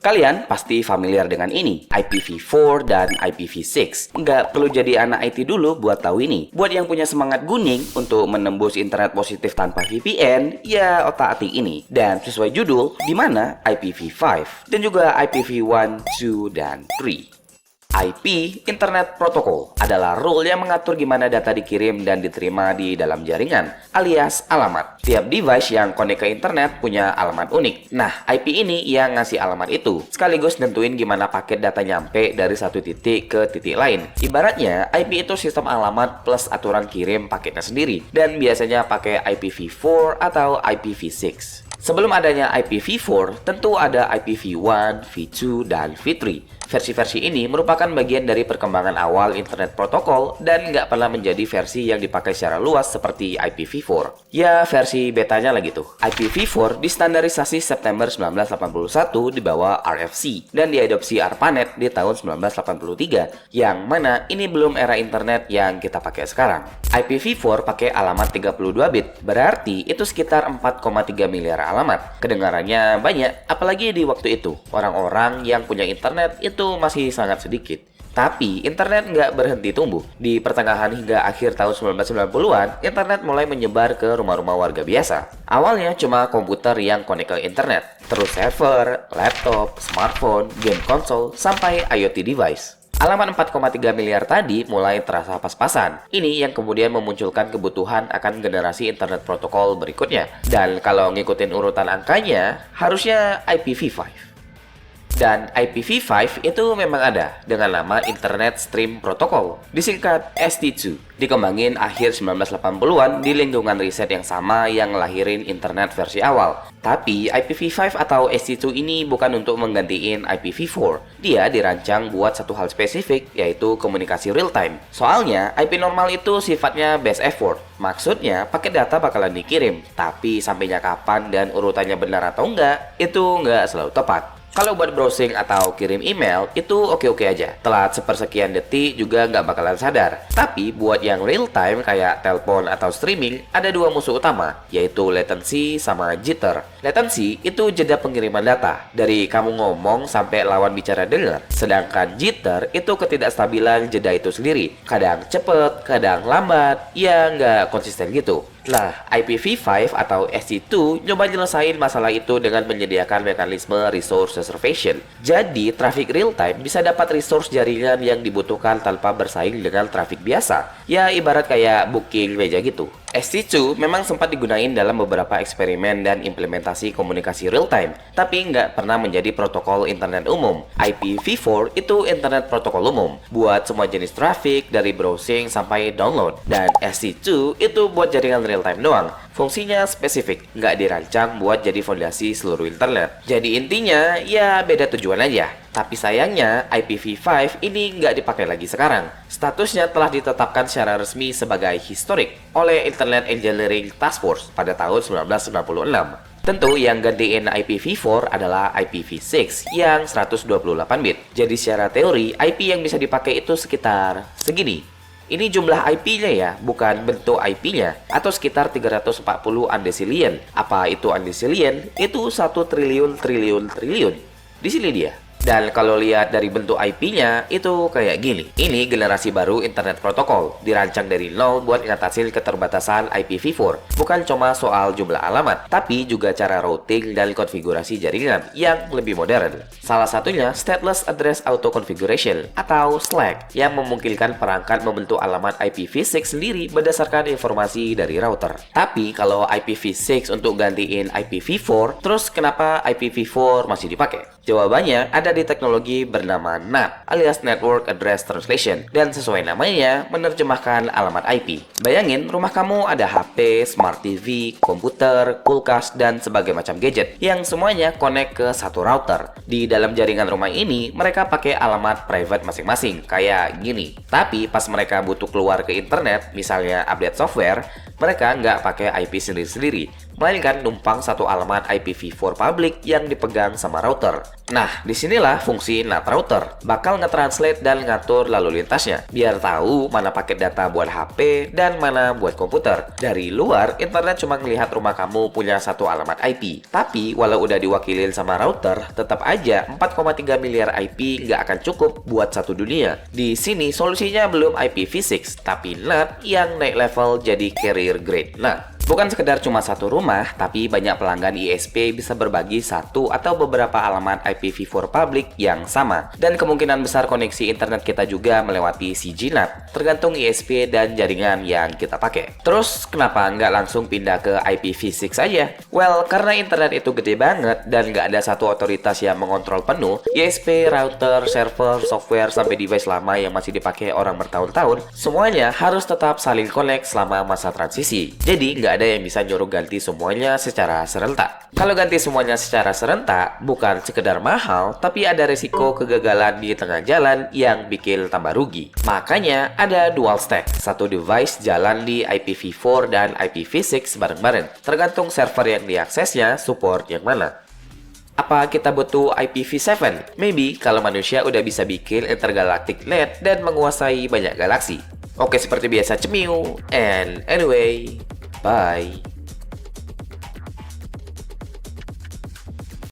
Kalian pasti familiar dengan ini, IPv4 dan IPv6. Nggak perlu jadi anak IT dulu buat tahu ini. Buat yang punya semangat guning untuk menembus internet positif tanpa VPN, ya otak-atik ini. Dan sesuai judul, di mana IPv5 dan juga IPv1, 2, dan 3. IP, Internet Protocol, adalah rule yang mengatur gimana data dikirim dan diterima di dalam jaringan, alias alamat. Tiap device yang connect ke internet punya alamat unik. Nah, IP ini yang ngasih alamat itu, sekaligus nentuin gimana paket data nyampe dari satu titik ke titik lain. Ibaratnya, IP itu sistem alamat plus aturan kirim paketnya sendiri, dan biasanya pakai IPv4 atau IPv6. Sebelum adanya IPv4, tentu ada IPv1, V2, dan V3. Versi-versi ini merupakan bagian dari perkembangan awal internet protokol dan nggak pernah menjadi versi yang dipakai secara luas seperti IPv4. Ya, versi betanya lagi tuh. IPv4 distandarisasi September 1981 di bawah RFC dan diadopsi ARPANET di tahun 1983, yang mana ini belum era internet yang kita pakai sekarang. IPv4 pakai alamat 32 bit, berarti itu sekitar 4,3 miliar alamat. Kedengarannya banyak, apalagi di waktu itu. Orang-orang yang punya internet itu masih sangat sedikit. Tapi, internet nggak berhenti tumbuh. Di pertengahan hingga akhir tahun 1990-an, internet mulai menyebar ke rumah-rumah warga biasa. Awalnya cuma komputer yang connect ke internet, terus server, laptop, smartphone, game konsol, sampai IoT device. Alamat 4,3 miliar tadi mulai terasa pas-pasan. Ini yang kemudian memunculkan kebutuhan akan generasi internet protokol berikutnya. Dan kalau ngikutin urutan angkanya, harusnya IPv5. Dan IPv5 itu memang ada dengan nama Internet Stream Protocol, disingkat ST2. Dikembangin akhir 1980-an di lingkungan riset yang sama yang ngelahirin internet versi awal. Tapi IPv5 atau ST2 ini bukan untuk menggantiin IPv4. Dia dirancang buat satu hal spesifik, yaitu komunikasi real time. Soalnya IP normal itu sifatnya best effort. Maksudnya paket data bakalan dikirim, tapi sampainya kapan dan urutannya benar atau enggak, itu nggak selalu tepat. Kalau buat browsing atau kirim email, itu oke-oke aja. Telat sepersekian detik juga nggak bakalan sadar. Tapi buat yang real time kayak telepon atau streaming, ada dua musuh utama, yaitu latency sama jitter. Latency itu jeda pengiriman data, dari kamu ngomong sampai lawan bicara dengar. Sedangkan jitter itu ketidakstabilan jeda itu sendiri. Kadang cepet, kadang lambat, ya nggak konsisten gitu. Nah, IPv5 atau ST2 nyoba nyelesain masalah itu dengan menyediakan mekanisme resource reservation. Jadi, traffic real time bisa dapat resource jaringan yang dibutuhkan tanpa bersaing dengan traffic biasa. Ya, ibarat kayak booking meja gitu. ST2 memang sempat digunain dalam beberapa eksperimen dan implementasi komunikasi real time, tapi nggak pernah menjadi protokol internet umum. IPv4 itu internet protokol umum, buat semua jenis traffic dari browsing sampai download. Dan ST2 itu buat jaringan real time doang. Fungsinya spesifik, nggak dirancang buat jadi fondasi seluruh internet. Jadi intinya, ya beda tujuan aja. Tapi sayangnya, IPv5 ini nggak dipakai lagi sekarang. Statusnya telah ditetapkan secara resmi sebagai historic oleh Internet Engineering Task Force pada tahun 1996. Tentu yang gantiin IPv4 adalah IPv6 yang 128 bit. Jadi secara teori, IP yang bisa dipakai itu sekitar segini. Ini jumlah IP-nya ya, bukan bentuk IP-nya. Atau sekitar 340 undecillion. Apa itu undecillion? Itu 1 triliun triliun triliun. Di sini dia. Dan kalau lihat dari bentuk IP-nya, itu kayak gini. Ini generasi baru internet protokol, dirancang dari nol buat ngatasin keterbatasan IPv4. Bukan cuma soal jumlah alamat, tapi juga cara routing dan konfigurasi jaringan yang lebih modern. Salah satunya Stateless Address Auto Configuration atau SLAC, yang memungkinkan perangkat membentuk alamat IPv6 sendiri berdasarkan informasi dari router. Tapi kalau IPv6 untuk gantiin IPv4, terus kenapa IPv4 masih dipakai? Jawabannya ada di teknologi bernama NAT alias Network Address Translation, dan sesuai namanya menerjemahkan alamat IP. Bayangin rumah kamu ada HP, Smart TV, komputer, kulkas, dan sebagainya macam gadget yang semuanya connect ke satu router. Di dalam jaringan rumah ini mereka pakai alamat private masing-masing kayak gini. Tapi pas mereka butuh keluar ke internet, misalnya update software, mereka nggak pakai IP sendiri-sendiri. melainkan numpang satu alamat IPv4 public yang dipegang sama router. Nah, disinilah fungsi NAT router bakal nge-translate dan ngatur lalu lintasnya, biar tahu mana paket data buat HP dan mana buat komputer. Dari luar, internet cuma ngelihat rumah kamu punya satu alamat IP. Tapi, walau udah diwakilin sama router, tetap aja 4,3 miliar IP nggak akan cukup buat satu dunia. Di sini, solusinya belum IPv6, tapi NAT yang naik level jadi carrier grade NAT. Bukan sekedar cuma satu rumah, tapi banyak pelanggan ISP bisa berbagi satu atau beberapa alamat IPv4 public yang sama. Dan kemungkinan besar koneksi internet kita juga melewati CGNAT, tergantung ISP dan jaringan yang kita pakai. Terus, kenapa nggak langsung pindah ke IPv6 aja? Well, karena internet itu gede banget dan nggak ada satu otoritas yang mengontrol penuh, ISP, router, server, software, sampai device lama yang masih dipakai orang bertahun-tahun, semuanya harus tetap saling connect selama masa transisi. Jadi, nggak ada yang bisa nyuruh ganti semuanya secara serentak. Kalau ganti semuanya secara serentak, bukan sekedar mahal, tapi ada risiko kegagalan di tengah jalan yang bikin tambah rugi. Makanya ada dual stack. Satu device jalan di IPv4 dan IPv6 bareng-bareng, tergantung server yang diaksesnya support yang mana. Apa kita butuh IPv7? Maybe kalau manusia udah bisa bikin intergalactic net dan menguasai banyak galaksi. Oke, seperti biasa cemiu. And anyway, bye.